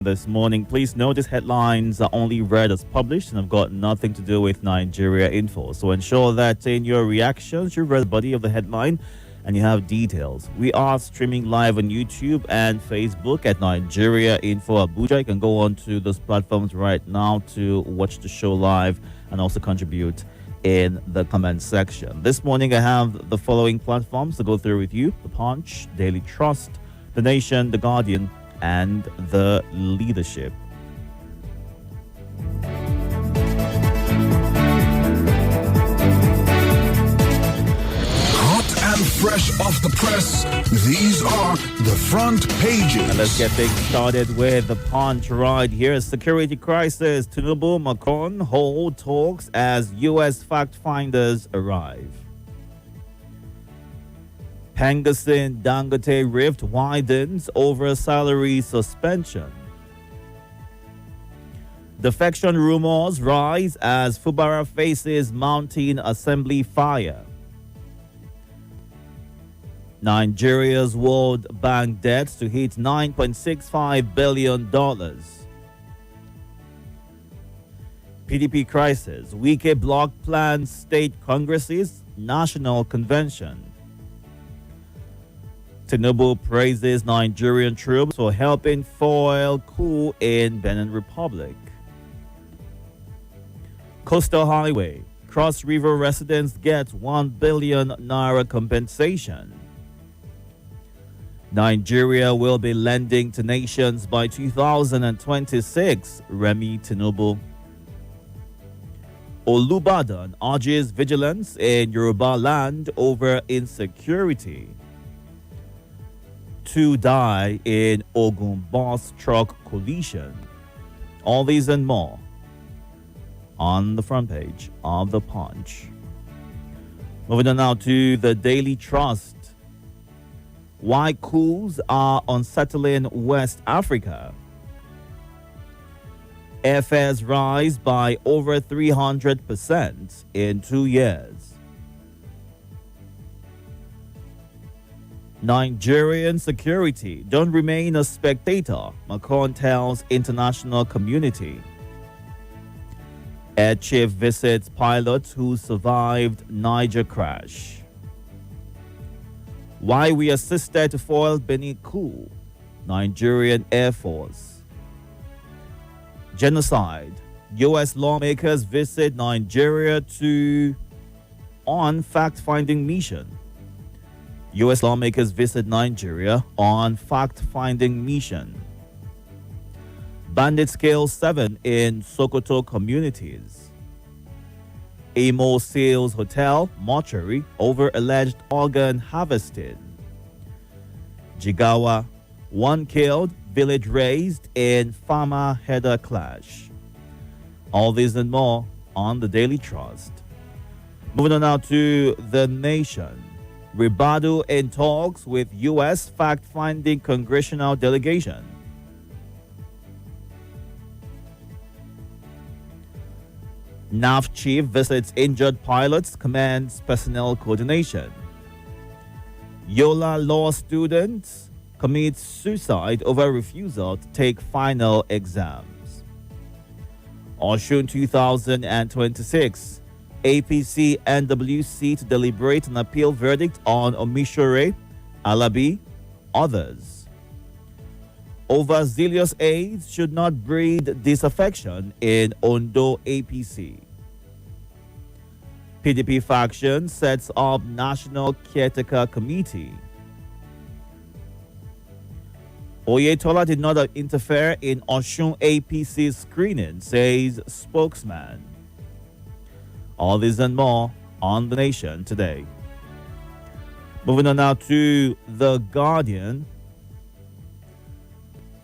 This morning, please notice headlines are only read as published and have got nothing to do with Nigeria info. So ensure that in your reactions, you read the body of the headline and you have details. We are streaming live on YouTube and Facebook at Nigeria Info Abuja. You can go on to those platforms right now to watch the show live and also contribute in the comment section. This morning, I have the following platforms to go through with you: The Punch, Daily Trust, The Nation, The Guardian, and The Leadership. Hot and fresh off the press, these are the front pages. And let's get things started with The Punch right here. Security crisis. Tinubu, Macron hold talks as U.S. fact-finders arrive. Pengasin Dangote rift widens over salary suspension. Defection rumors rise as Fubara faces mounting assembly fire. Nigeria's World Bank debt to hit $9.65 billion. PDP crisis. Wike block plans state congresses, national convention. Tinubu praises Nigerian troops for helping foil coup in Benin Republic. Coastal Highway. Cross River residents get 1 billion naira compensation. Nigeria will be lending to nations by 2026, Remi Tinubu. Olubadan urges vigilance in Yoruba land over insecurity. 2 die in Ogun bus truck collision. All these and more on the front page of The Punch. Moving on now to the Daily Trust. Why coups are unsettling West Africa. Airfares rise by over 300% in 2 years. Nigerian security, don't remain a spectator, Macron tells international community. Air chief visits pilots who survived Niger crash. Why we assisted to foil Benin coup, Nigerian Air Force. Genocide, U.S. lawmakers visit Nigeria on fact-finding mission. U.S. lawmakers visit Nigeria on fact-finding mission. Bandits kill 7 in Sokoto communities. Imo Sales Hotel mortuary over alleged organ harvesting. Jigawa, 1 killed, village razed in farmer header clash. All these and more on the Daily Trust. Moving on now to The Nation. Ribadu in talks with U.S. fact-finding congressional delegation. NAF chief visits injured pilots, commands personnel coordination. Yola law students commits suicide over refusal to take final exams. Oshun 2026. APC NWC to deliberate an appeal verdict on Omishore, Alabi, others. Overzealous aides should not breed disaffection in Ondo APC. PDP faction sets up National Caretaker Committee. Oyetola did not interfere in Oshun APC screening, says spokesman. All this and more on The Nation today. Moving on now to The Guardian.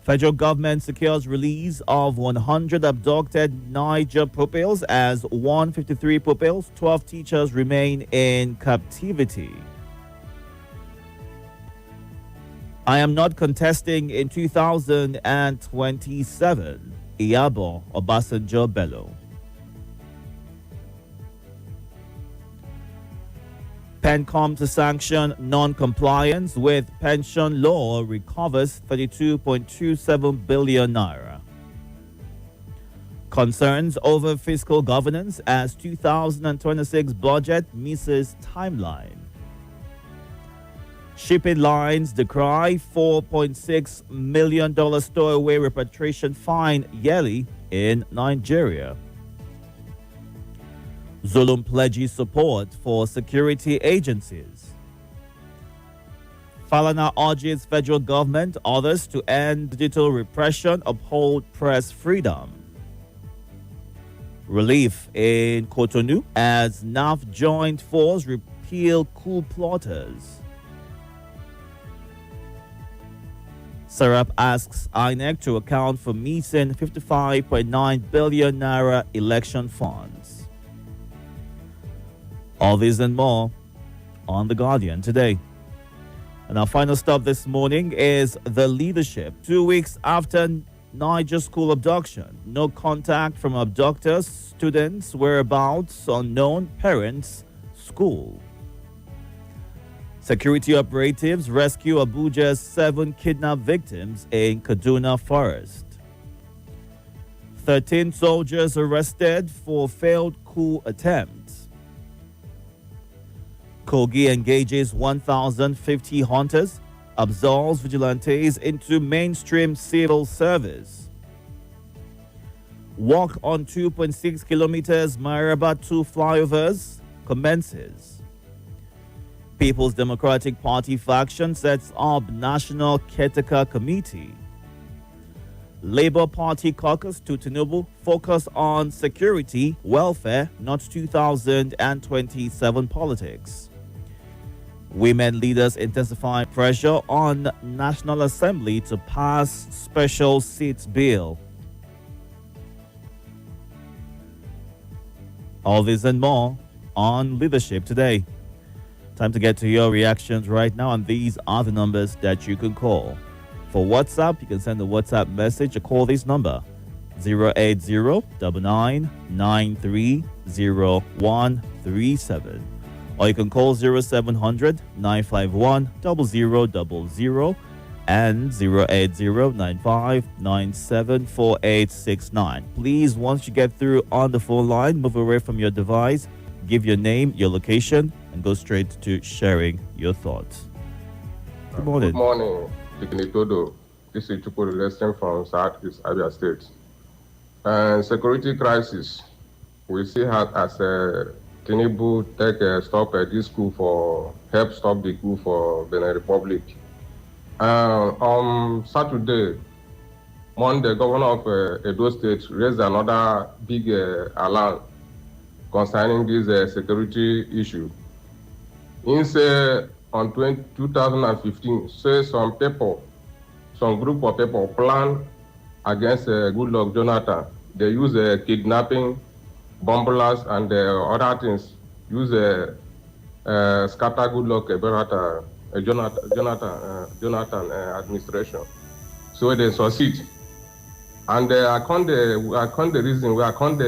Federal government secures release of 100 abducted Niger pupils as 153 pupils, 12 teachers remain in captivity. I am not contesting in 2027, Iyabo Obasanjo Bello. PENCOM to sanction non-compliance with pension law recovers 32.27 billion naira. Concerns over fiscal governance as 2026 budget misses timeline. Shipping lines decry $4.6 million stowaway repatriation fine yearly in Nigeria. Zulum pledges support for security agencies. Falana urges federal government, others to end digital repression, uphold press freedom. Relief in Cotonou as NAF joint force repeal coup plotters. Serap asks INEC to account for missing 55.9 billion naira election funds. All these and more on The Guardian today. And our final stop this morning is the leadership. 2 weeks after Niger school abduction, no contact from abductors, students, whereabouts unknown, parents, school. Security operatives rescue Abuja's 7 kidnapped victims in Kaduna Forest. 13 soldiers arrested for failed coup attempt. Kogi engages 1,050 hunters, absolves vigilantes into mainstream civil service. Walk on 2.6 kilometers Maraba 2 flyovers commences. People's Democratic Party faction sets up National Caretaker Committee. Labour Party caucus to Tinubu focus on security, welfare, not 2027 politics. Women leaders intensify pressure on National Assembly to pass special seats bill. All this and more on Leadership Today. Time to get to your reactions right now, and these are the numbers that you can call. For WhatsApp, you can send a WhatsApp message or call this number 080-9993-0137. Or you can call 0700-951-0000 and 080-9597-4869. Please, once you get through on the phone line, move away from your device, give your name, your location, and go straight to sharing your thoughts. Good morning. Good morning, Itodo. This is Itodo listening from Southeast Abia State. And security crisis, we see how as a Tinubu take a stop at this coup for help stop the coup for Benin Republic. On Saturday, Monday, governor of Edo State raised another big alarm concerning this security issue. He said on 2015, say some group of people plan against Goodluck Jonathan. They use kidnapping, bomblers, and other things. Use scatter Goodluck Jonathan administration. So they succeed. And I can't reason where I can't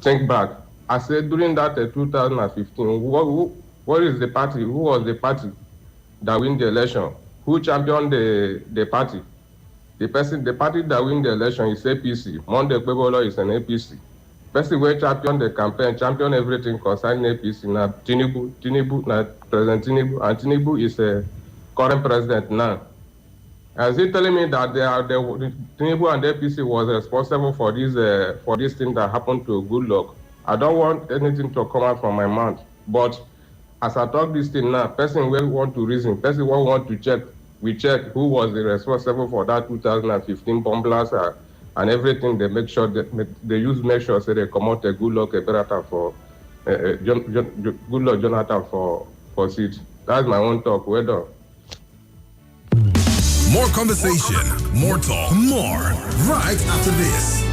think back. I said during that 2015, what is the party? Who was the party that win the election? Who championed the party? The party that win the election is APC. Monday Pebolo is an APC. Person who champion the campaign, champion everything concerning APC. Now Tinubu, now President Tinubu, and Tinubu is a current president now. As he telling me that Tinubu and APC was responsible for this thing that happened to Goodluck, I don't want anything to come out from my mouth. But as I talk this thing now, person will want to reason, person will want to check. We check who was the responsible for that 2015 bomb blast and everything. They make sure that they make sure so they come out a Goodluck for Goodluck Jonathan for seat. That's my own talk. Well done. More conversation, more talk, more right after this.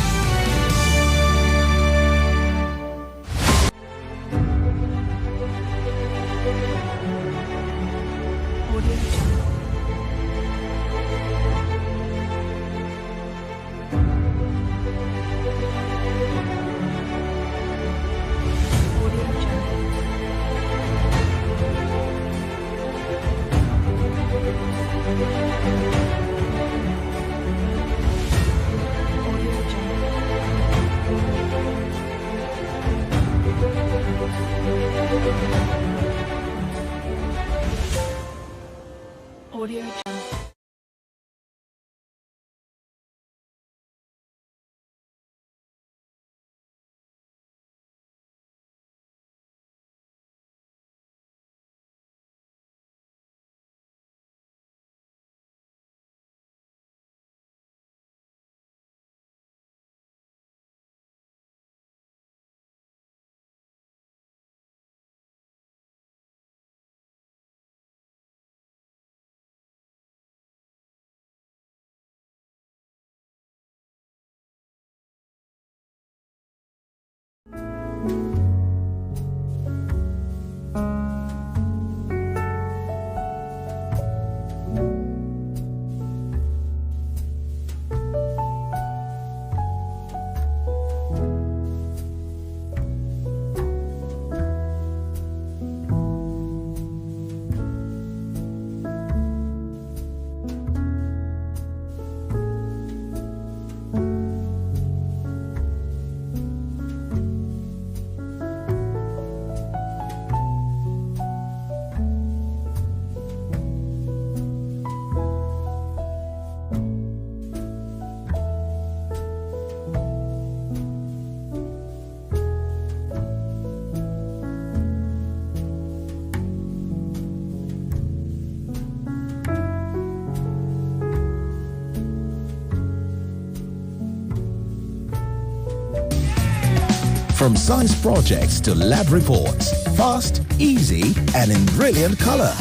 From science projects to lab reports. Fast, easy, and in brilliant color.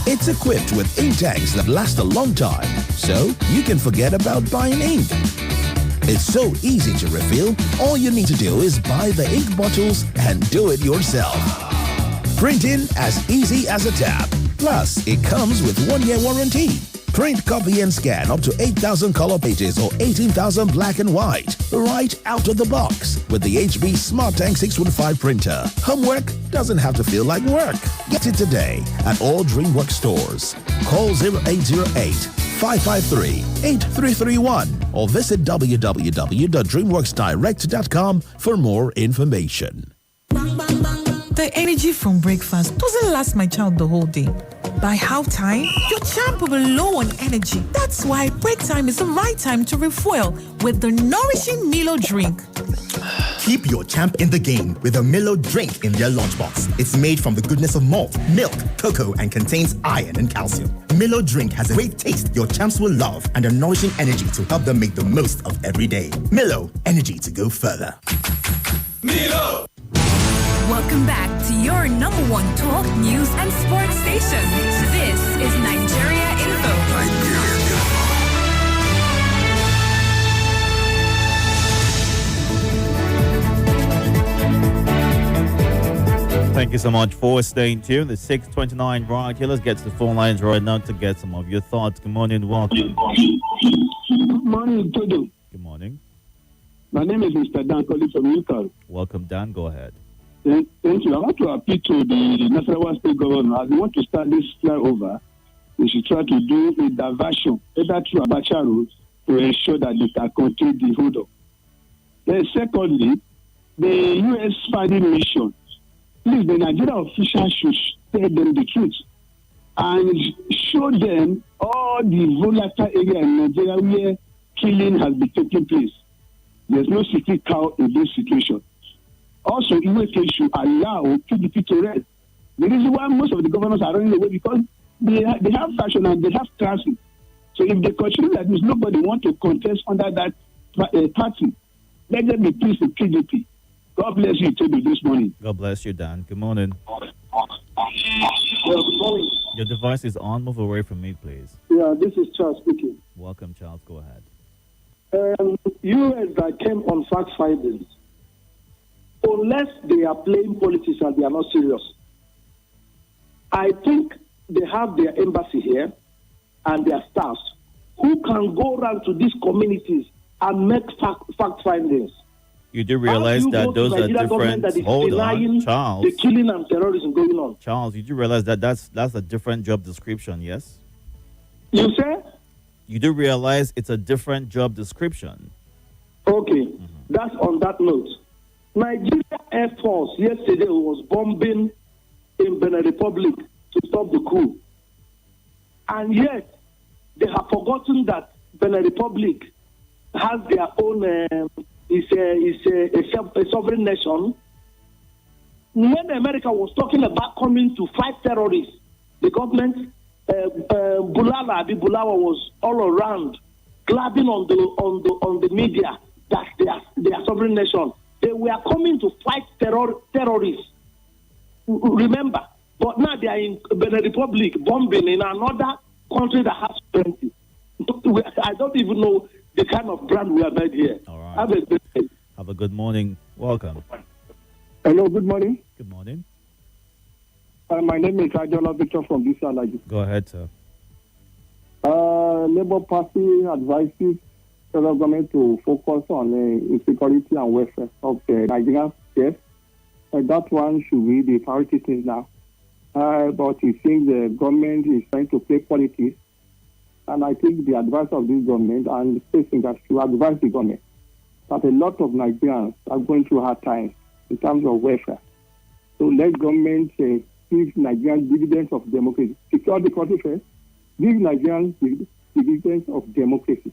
It's equipped with ink tanks that last a long time, so you can forget about buying ink. It's so easy to refill, all you need to do is buy the ink bottles and do it yourself. Printing as easy as a tap. Plus, it comes with 1-year warranty. Print, copy, and scan up to 8,000 color pages or 18,000 black and white right out of the box with the HB Smart Tank 615 printer. Homework doesn't have to feel like work. Get it today at all DreamWorks stores. Call 0808-553-8331 or visit www.dreamworksdirect.com for more information. The energy from breakfast doesn't last my child the whole day. By halftime, your champ will be low on energy. That's why break time is the right time to refuel with the nourishing Milo drink. Keep your champ in the game with a Milo drink in their lunchbox. It's made from the goodness of malt, milk, cocoa, and contains iron and calcium. Milo drink has a great taste your champs will love and a nourishing energy to help them make the most of every day. Milo, energy to go further. Milo! Welcome back to your number one talk, news, and sports station. This is Nigeria Info. Thank you so much for staying tuned. It's 6:29 right here. Let's get to the phone lines right now to get some of your thoughts. Good morning, welcome. Good morning, Itodo. Good morning. My name is Mr. Dan calling from Newcastle. Welcome, Dan. Go ahead. Thank you. I want to appeal to the Nasarawa State Governor. As they want to start this flyover, they should try to do a diversion, either through Abacha Road, to ensure that they can control the hold up. Then secondly, the U.S. funding mission. Please, the Nigerian officials should tell them the truth and show them all the volatile area in Nigeria where killing has been taking place. There's no secret cow in this situation. Also, Iweke should allow PDP to rest. The reason why most of the governors are running away because they have fashion and they have classy. So if they continue like this, nobody want to contest under that party. Let them be pleased with PDP. God bless you, Toby, this morning. God bless you, Dan. Good morning. Good morning. Your device is on. Move away from me, please. Yeah, this is Charles speaking. Welcome, Charles. Go ahead. U.S. that came on fact findings, unless they are playing politics and they are not serious, I think they have their embassy here and their staffs who can go around to these communities and make fact findings. You do realize that those are different. That is Hold on, Charles. The killing and terrorism going on. Charles, you do realize that that's a different job description, yes? You say? You do realize it's a different job description. Okay, that's on that note. Nigeria Air Force yesterday was bombing in Benin Republic to stop the coup. And yet, they have forgotten that Benin Republic has their own, is a sovereign nation. When America was talking about coming to fight terrorists, the government, Bulawa was all around, clapping on the media that they are sovereign nation. They were coming to fight terrorists. Remember, but now they are in Benin Republic bombing in another country that has plenty. I don't even know the kind of brand we have made here. All right. Have a good morning. Welcome. Hello, good morning. Good morning. My name is Ajola Victor from Bisalaji. Go ahead, sir. Labour Party advises federal government to focus on insecurity and welfare of the Nigerians. Yes, that one should be the priority thing now. But it seems the government is trying to play politics, and I think the advice of this government and the state that should advise the government that a lot of Nigerians are going through hard times in terms of welfare. So let government give Nigerians dividends of democracy. Secure the country first. Give Nigerians dividends of democracy.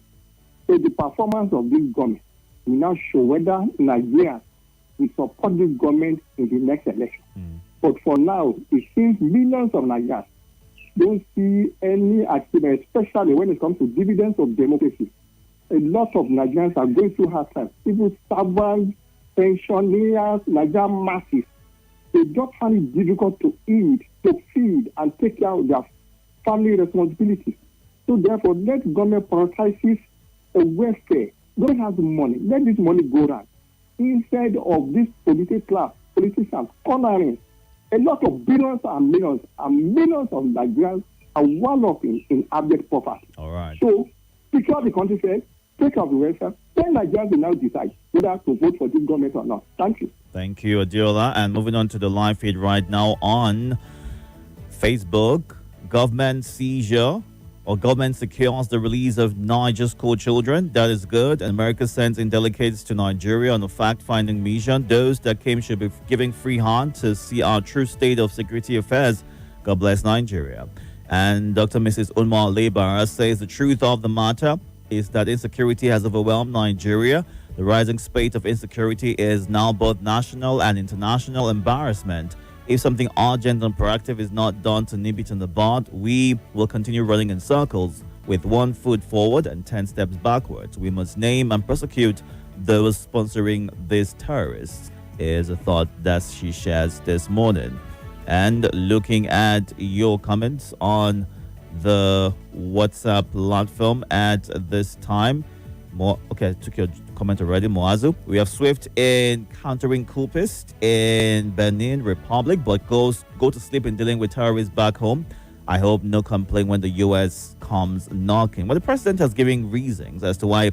So the performance of this government will now show whether Nigeria will support this government in the next election. But for now, it seems millions of Nigerians don't see any achievement, especially when it comes to dividends of democracy. A lot of Nigerians are going through hard times. Even servants pensioners, Nigerian masses, they just find it difficult to eat, to feed, and take care of their family responsibilities. So therefore, let government prioritize a welfare. Government has the money. Let this money go around. Instead of this politicians cornering a lot of billions and millions of Nigerians are wallowed in abject poverty. All right. So, secure the country first, take care of the welfare, then Nigerians will now decide whether to vote for this government or not. Thank you. Thank you, Adiola. And moving on to the live feed right now on Facebook, government seizure or government secures the release of Niger school children. That is good. And America sends in delegates to Nigeria on a fact-finding mission. Those that came should be giving free hand to see our true state of security affairs. God bless Nigeria. And Dr. Mrs. Unma Lebara says the truth of the matter is that insecurity has overwhelmed Nigeria. The rising spate of insecurity is now both national and international embarrassment. If something urgent and proactive is not done to nip it in the bud, we will continue running in circles with 1 foot forward and 10 steps backwards. We must name and prosecute those sponsoring these terrorists, is a thought that she shares this morning. And looking at your comments on the WhatsApp platform at this time. Took your comment already, Moazu. We have Swift in countering culpists in Benin Republic, but go to sleep in dealing with terrorists back home. I hope no complaint when the U.S. comes knocking. Well, the president has given reasons as to why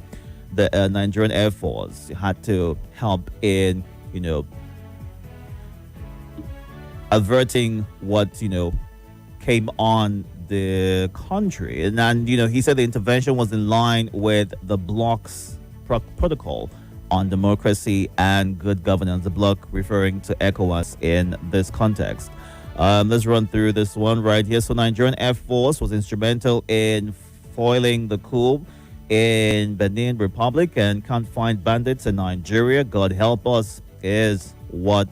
the Nigerian Air Force had to help in, averting what, came on the country. And he said the intervention was in line with the bloc's protocol on democracy and good governance, the bloc referring to ECOWAS in this context. Let's run through this one right here. So Nigerian Air Force was instrumental in foiling the coup in Benin Republic and can't find bandits in Nigeria. God help us is what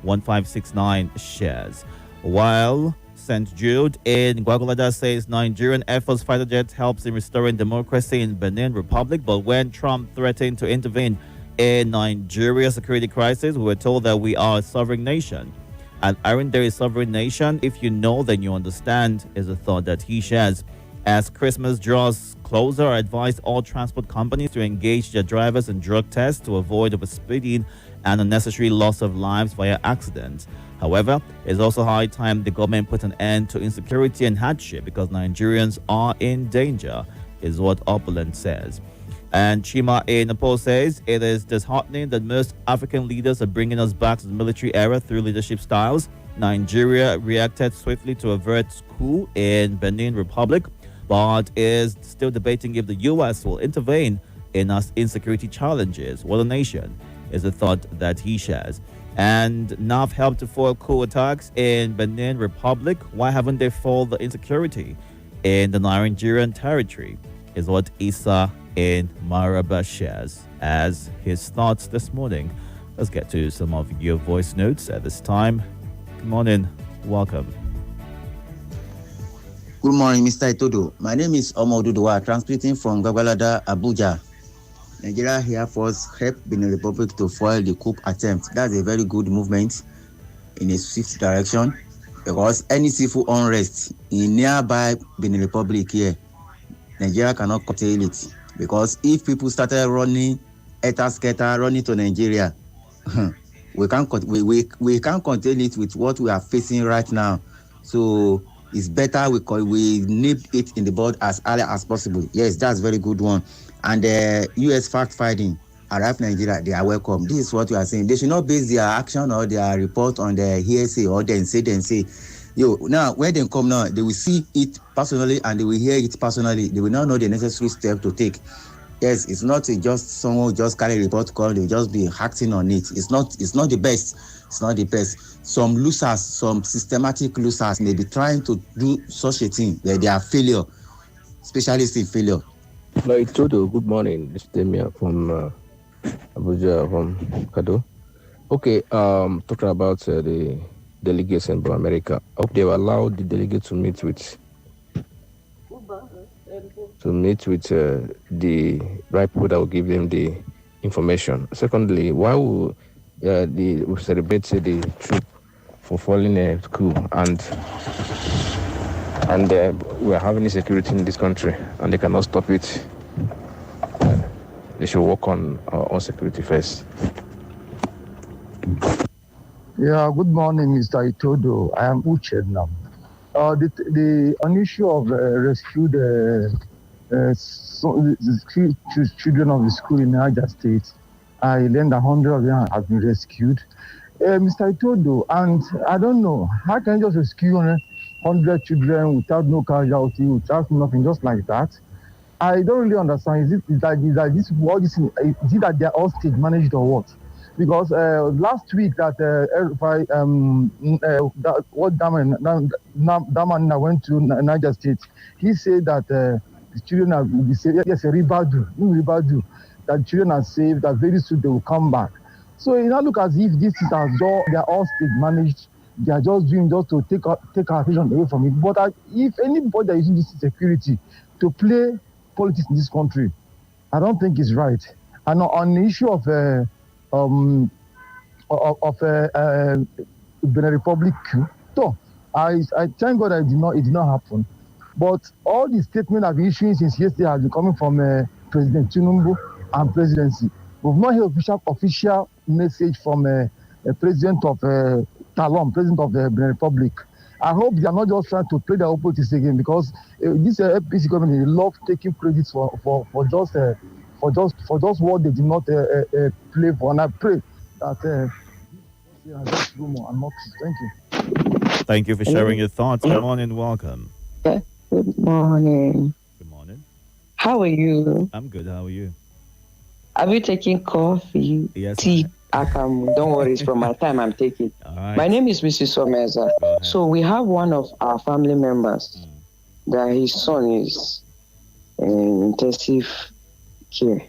1569 shares. While St. Jude in Guagulada says Nigerian Air Force fighter jet helps in restoring democracy in Benin Republic, but when Trump threatened to intervene in Nigeria's security crisis, we were told that we are a sovereign nation. And aren't there a sovereign nation? If you know, then you understand, is a thought that he shares. As Christmas draws closer, I advise all transport companies to engage their drivers in drug tests to avoid overspeeding and unnecessary loss of lives via accidents. However, it's also high time the government put an end to insecurity and hardship because Nigerians are in danger, is what Opulent says. And Chima A. Nepal says, it is disheartening that most African leaders are bringing us back to the military era through leadership styles. Nigeria reacted swiftly to avert coup in Benin Republic, but is still debating if the U.S. will intervene in our insecurity challenges. What a nation, is a thought that he shares. And NAV helped to foil coup attacks in Benin Republic. Why haven't they foiled the insecurity in the Nigerian territory, is what Isa in Maraba shares as his thoughts this morning. Let's get to some of your voice notes at this time. Good morning. Welcome. Good morning, Mr. Itodo. My name is Omo Duduwa, transmitting from Gagbalada, Abuja. Nigeria Air Force helped Benin Republic to foil the coup attempt. That's a very good movement in a swift direction because any civil unrest in nearby Benin Republic here, Nigeria cannot curtail it. Because if people started running running to Nigeria, we can't contain it with what we are facing right now. So it's better we nip it in the bud as early as possible. Yes, that's a very good one. And the U.S. fact-finding arrived Nigeria, they are welcome. This is what we are saying. They should not base their action or their report on the hearsay or then say. Now, when they come now, they will see it personally and they will hear it personally. They will now know the necessary step to take. Yes, it's not just someone who just carry a report call, they'll just be acting on it. It's not the best. It's not the best. Some losers, some systematic losers may be trying to do such a thing where they are failure, specialists in failure. Hello, Itodo. Good morning. This is Demia from Abuja, from Kado. Okay, talking about the delegates in America. I hope they will allow the delegates to meet with the right people that will give them the information? Secondly, why will we celebrate the troop for falling a coup and we are having insecurity in this country and they cannot stop it? They should work on security first. Yeah, good morning, Mr. Itodo. I am Uche now. On issue of rescued children of the school in Niger State, I learned 100 of them have been rescued. Mr. Itodo, and I don't know, how can you just rescue 100 children without no casualty, without nothing, just like that? I don't really understand. Is it that they are all state managed or what? Because last week that Daman went to Niger State, he said that the children are Ribadu, that children are safe, that very soon they will come back. So it now look as if this is they are all state managed. They are just doing just to take our attention away from it. But if anybody that is using this security to play politics in this country, I don't think it's right. And on the issue of Benin Republic, so I thank God it did not happen. But all the statements I've been issuing since yesterday have been coming from President Tinubu and presidency. We've not heard official message from President of Talon, President of the Benin Republic. I hope they are not just trying to play their own politics again, because this APC government, they love taking credits for just what they did not play for. And I pray that just rumor and not. Thank you. Thank you for sharing your thoughts. Good morning, welcome. Good morning. Good morning. How are you? I'm good. How are you? Have you taken coffee? Yes. Tea? Don't worry, it's from my time I'm taking. All right. My name is Mrs. Someza. So we have one of our family members that his son is in intensive care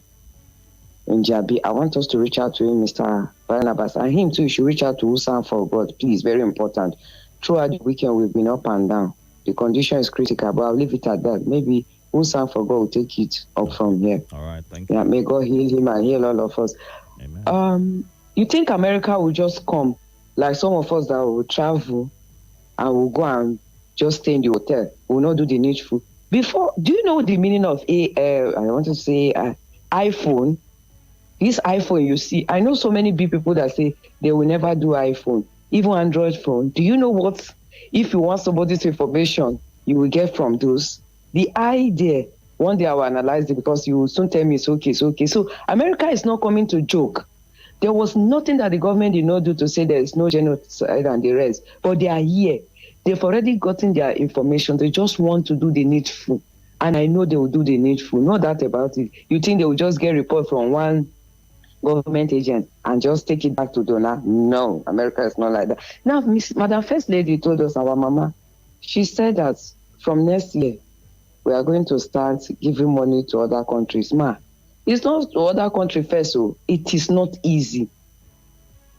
in Jabi. I want us to reach out to him, Mr. Barnabas, and him too. You should reach out to Usan for God, please. Very important. Throughout the weekend, we've been up and down. The condition is critical, but I'll leave it at that. Maybe Usan for God will take it up from here. All right, thank you. Yeah, may God heal him and heal all of us. Amen. You think America will just come, like some of us that will travel and will go and just stay in the hotel, will not do the needful? Before, do you know the meaning of iPhone? This iPhone you see, I know so many big people that say they will never do iPhone, even Android phone. Do you know what? If you want somebody's information, you will get from those. The idea, one day I will analyze it, because you will soon tell me it's okay. So America is not coming to joke. There was nothing that the government did not do to say there is no genocide and the rest. But they are here. They've already gotten their information. They just want to do the needful. And I know they will do the needful. No doubt about it. You think they will just get a report from one government agent and just take it back to donor? No, America is not like that. Now, Madam First Lady told us, our mama, she said that from next year, we are going to start giving money to other countries. It's not to other country first, so it is not easy.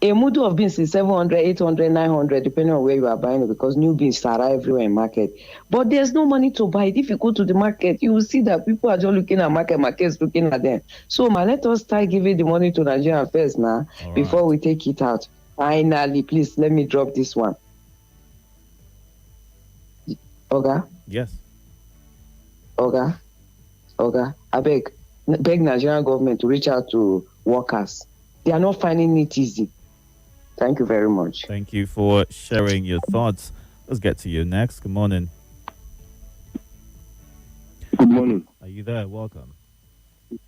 A mudu of beans is 700, 800, 900, depending on where you are buying it, because new beans are everywhere in market. But there's no money to buy it. If you go to the market, you will see that people are just looking at markets looking at them. So, let us start giving the money to Nigeria first now, before we take it out. Finally, please, let me drop this one. Oga? Yes. Oga, I beg Nigerian government to reach out to workers. They are not finding it easy. Thank you very much. Thank you for sharing your thoughts. Let's get to you next. Good morning. Good morning. Are you there? Welcome.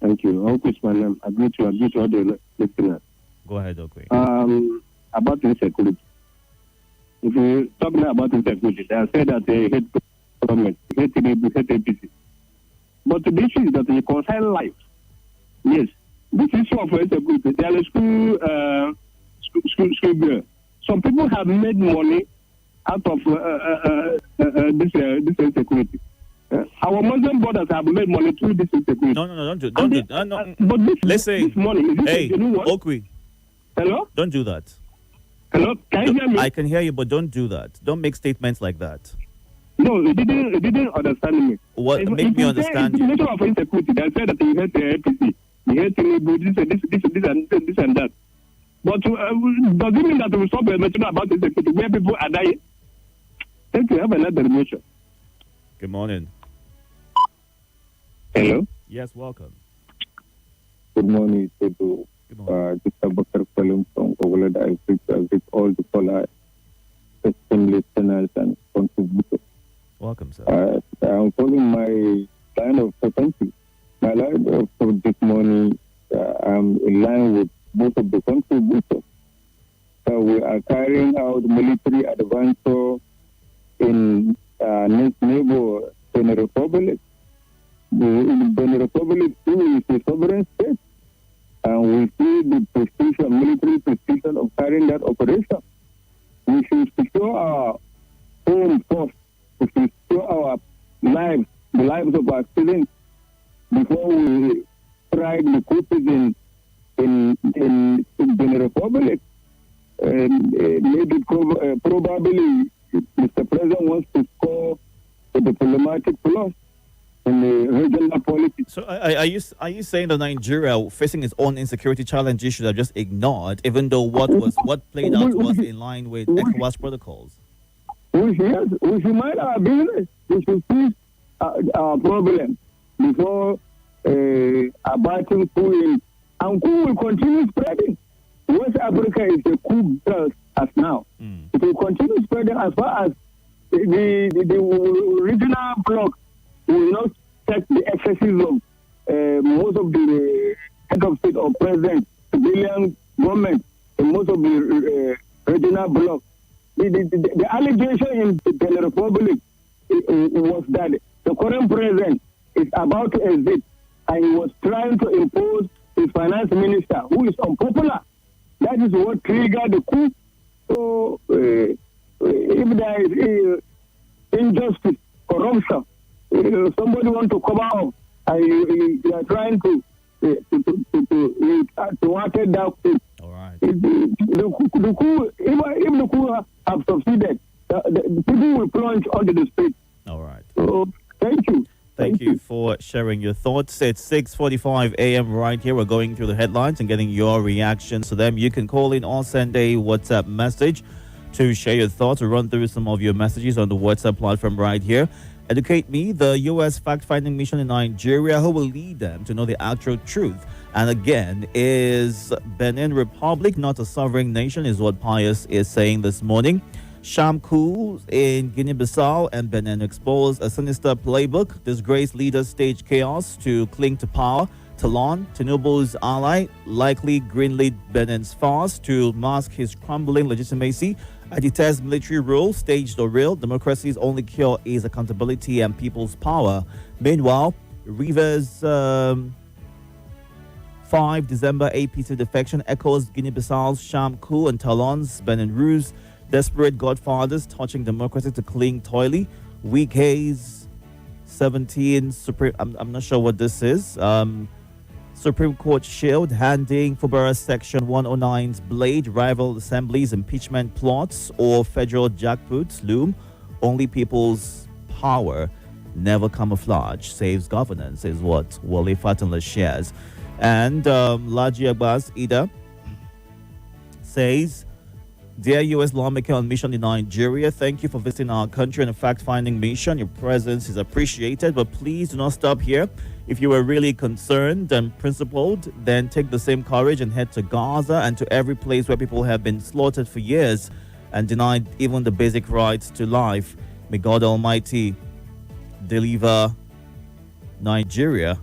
Thank you. Uncle is my name. I greet you all the listeners. Go ahead, okay. About insecurity. If you talk about insecurity, they say that they hate government, hate APC. But the issue is that they concern life. Yes. This issue of insecurity, they are school girl. Some people have made money out of this insecurity. Our Muslim brothers have made money through this insecurity. No, don't do that. But listen, this money, is hey, genuine? Okwi. Hello? Don't do that. Hello? Can you hear me? I can hear you, but don't do that. Don't make statements like that. No, it didn't understand me. What? Make me understand you. The nature of insecurity, they said that you hate the APC. We hate Tinubu, this and that. But does it mean that we stop mentioning about insecurity where people are dying? Thank you. Have another motion. Good morning. Hello. Yes, welcome. Good morning, Itodo. Good morning. This is Abakar Salim from Kogolada. I greet all the caller, esteemed listeners and contributors. Welcome, sir. I'm calling my line of frequency. My line of this morning, I'm in line with both of the contributors. So we are carrying out military adventure in next neighbor Benin Republic. The Benin Republic too is a sovereign state, and we see the precision, military precision of carrying that operation. We should secure our home first. We should secure our lives, the lives of our citizens, before we try the coups in the Republic. Maybe probably Mr. President wants to score a diplomatic plus in the regional politics. So are you saying that Nigeria, facing its own insecurity challenges, should have just ignored, even though what played out was in line with ECOWAS protocols? We should mind our business. We should fix our problem before abating coup. And coup will continue spreading. West Africa is a coup belt as now. It will continue spreading as far as the regional bloc will not check the excesses of most of the head of state or president, civilian government, in most of the regional bloc. The allegation in the Republic was that the current president is about to exit, and he was trying to impose his finance minister, who is unpopular. That is what triggered the coup. So, if there is injustice, corruption, somebody want to come out, and you are trying to market that coup. All right. The coup, if the coup have succeeded, the people will plunge onto the street. All right. So, thank you. Thank you for sharing your thoughts. It's 6:45 a.m. right here. We're going through the headlines and getting your reactions to them. You can call in or send a WhatsApp message to share your thoughts or run through some of your messages on the WhatsApp platform right here. Educate Me, the U.S. fact-finding mission in Nigeria, who will lead them to know the actual truth. And again, is Benin Republic not a sovereign nation, is what Pius is saying this morning. Sham coups in Guinea-Bissau and Benin expose a sinister playbook. Disgraced leaders stage chaos to cling to power. Talon, Tinubu's ally, likely greenlit Benin's fast to mask his crumbling legitimacy. I detest military rule, staged or real. Democracy's only cure is accountability and people's power. Meanwhile, Rivers 5 December APC defection echoes Guinea-Bissau's Sham coup and Talon's Benin ruse. Desperate godfathers touching democracy to cling toily. Weak haze 17 Supreme. I'm not sure what this is. Supreme Court shield handing Fubara Section 109's blade. Rival assemblies, impeachment plots, or federal jackpots loom. Only people's power, never camouflage, saves governance, is what Wale Fatunla shares. And Laji Abbas Ida says, Dear U.S. lawmaker on mission in Nigeria, thank you for visiting our country on a fact-finding mission. Your presence is appreciated, but please do not stop here. If you are really concerned and principled, then take the same courage and head to Gaza and to every place where people have been slaughtered for years and denied even the basic rights to life. May God Almighty deliver Nigeria.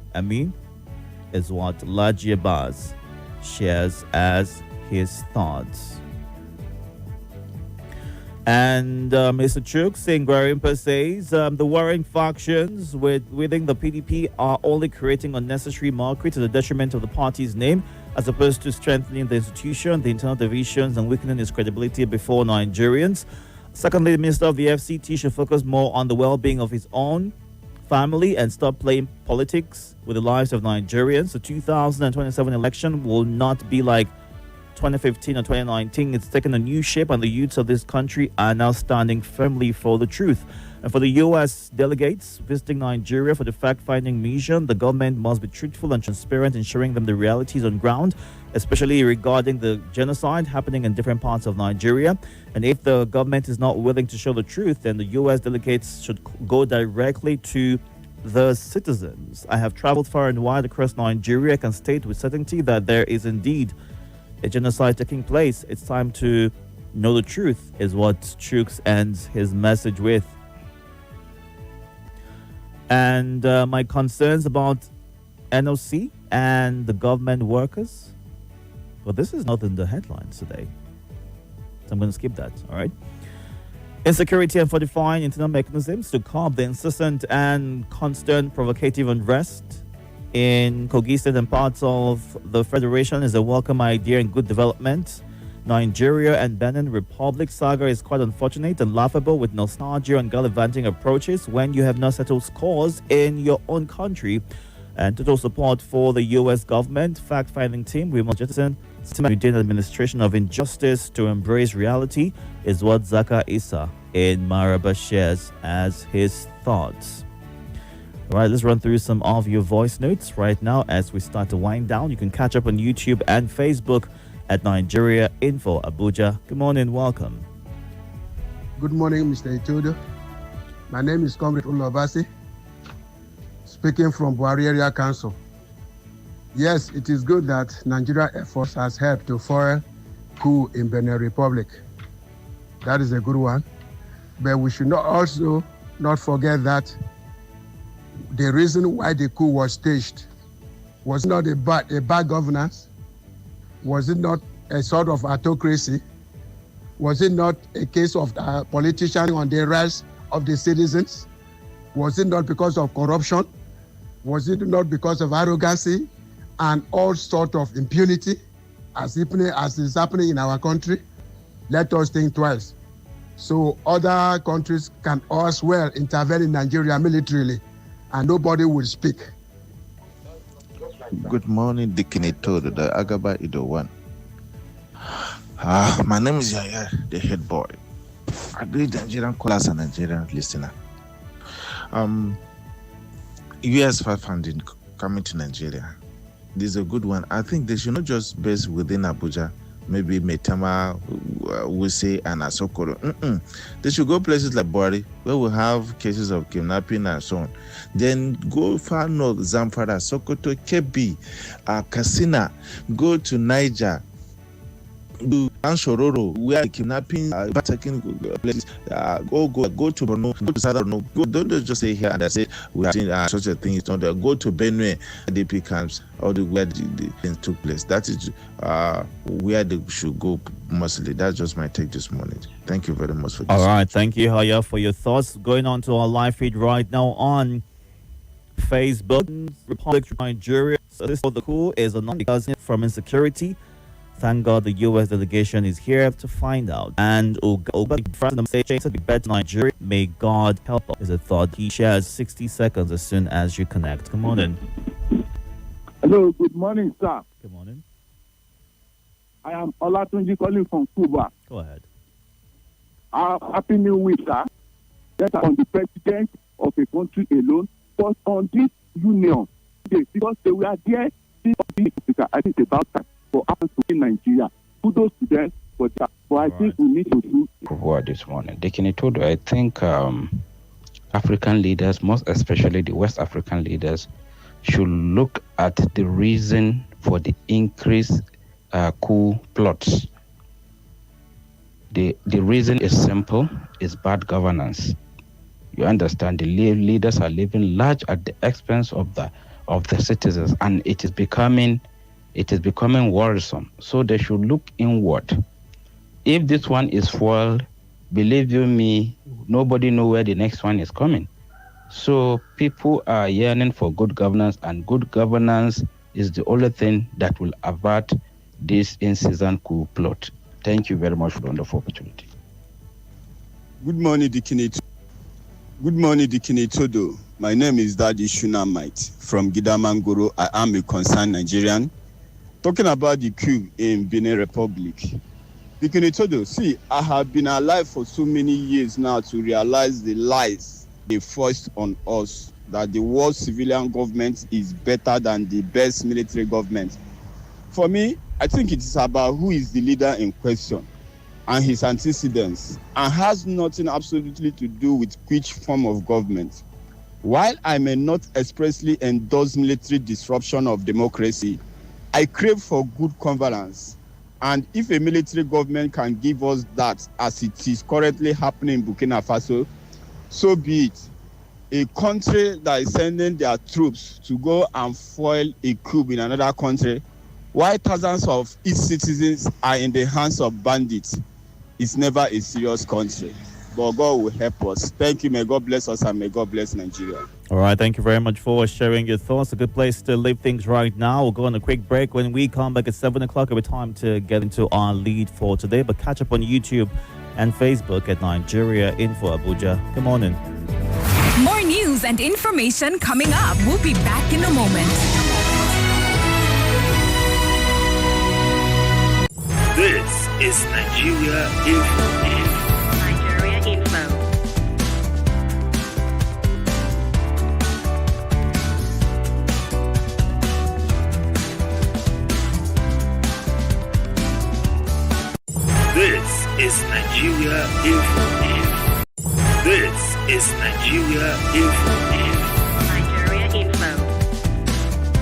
Is what Laji Abbas shares as his thoughts. And Mr. Chuk Singh Gwarimpa says the warring factions within the PDP are only creating unnecessary mockery to the detriment of the party's name, as opposed to strengthening the institution, the internal divisions, and weakening its credibility before Nigerians. Secondly, the Minister of the FCT should focus more on the well-being of his own family and stop playing politics with the lives of Nigerians. The 2027 election will not be like 2015 or 2019. It's taken a new shape, and the youths of this country are now standing firmly for the truth. And for the U.S. delegates visiting Nigeria for the fact-finding mission, the government must be truthful and transparent in showing them the realities on ground, especially regarding the genocide happening in different parts of Nigeria. And if the government is not willing to show the truth, then the U.S. delegates should go directly to the citizens. I have traveled far and wide across Nigeria. I can state with certainty that there is indeed a genocide taking place. It's time to know the truth, is what Chooks ends his message with. And my concerns about NOC and the government workers, well, this is not in the headlines today, so I'm going to skip that. All right. Insecurity and fortifying internal mechanisms to curb the incessant and constant provocative unrest in Kogi State and parts of the Federation is a welcome idea and good development. Nigeria and Benin Republic saga is quite unfortunate and laughable, with nostalgia and gallivanting approaches when you have not settled scores in your own country. And total support for the U.S. government fact-finding team. We must jettison within administration of injustice to embrace reality, is what Zaka Issa in Maraba shares as his thoughts. All right, let's run through some of your voice notes right now as we start to wind down. You can catch up on YouTube and Facebook at Nigeria Info Abuja. Good morning, welcome. Good morning, Mr. Itodo. My name is Comrade Ulobasi, speaking from Buhari Area Council. Yes, it is good that Nigeria Air Force has helped to foil coup in Benin Republic. That is a good one. But we should not forget that the reason why the coup was staged was not a bad governance. Was it not a sort of autocracy? Was it not a case of politicians on the rise of the citizens? Was it not because of corruption? Was it not because of arrogancy and all sort of impunity as is happening in our country? Let us think twice. So other countries can as well intervene in Nigeria militarily and nobody will speak. Good morning, Itodo, the Agaba Ido one. My name is Yaya, the head boy. I greet Nigerian callers and Nigerian listener. US funding coming to Nigeria. This is a good one. I think they should not just base within Abuja, maybe Metama, Wuse, and Asokoro. They should go places like Bori, where we have cases of kidnapping and so on. Then go far north, Zamfara, Sokoto, Kebbi, Katsina, go to Niger, to Anshororo, where kidnapping, taking places, go to Borno, go to Southern Borno. Don't just say here and say we are seeing such a thing is not there. Go to Benue, DP camps, or where the things took place. That is where they should go mostly. That's just my take this morning. Thank you very much for this. All right, thank you, Haya, for your thoughts. Going on to our live feed right now on Facebook, Republic of Nigeria. So this for the coup is a non-because from insecurity. Thank God the U.S. delegation is here to find out. And Nigeria, may God help us, is a thought he shares 60 seconds as soon as you connect. Good morning. Hello, good morning, sir. Good morning. I am Olatunji calling from Cuba. Go ahead. Happy New Week, sir. That on the president of a country alone, but on this union, because they were there, I think about that. For us to in Nigeria, kudos to them, but I think we need to do this morning. Itodo, I think African leaders, most especially the West African leaders, should look at the reason for the increased coup plots. The reason is simple: it's bad governance. You understand? The leaders are living large at the expense of the citizens, and it is becoming worrisome. So they should look inward. If this one is foiled, believe you me, nobody know where the next one is coming. So people are yearning for good governance, and good governance is the only thing that will avert this incessant coup plot. Thank you very much for the wonderful opportunity. Good morning, Itodo. Good morning, Itodo. My name is Daddy Shunamite from Gidamangoro. I am a concerned Nigerian. Talking about the coup in Benin Republic, Itodo, see, I have been alive for so many years now to realize the lies they forced on us, that the worst civilian government is better than the best military government. For me, I think it is about who is the leader in question and his antecedents, and has nothing absolutely to do with which form of government. While I may not expressly endorse military disruption of democracy, I crave for good governance. And if a military government can give us that, as it is currently happening in Burkina Faso, so be it. A country that is sending their troops to go and foil a coup in another country, while thousands of its citizens are in the hands of bandits, is never a serious country. But God will help us. Thank you. May God bless us and may God bless Nigeria. All right. Thank you very much for sharing your thoughts. A good place to leave things right now. We'll go on a quick break. When we come back at 7 o'clock, it'll be time to get into our lead for today. But catch up on YouTube and Facebook at Nigeria Info Abuja. Good morning. More news and information coming up. We'll be back in a moment. This is Nigeria Info. Nigeria Info. This is Nigeria Info. This is Nigeria Info.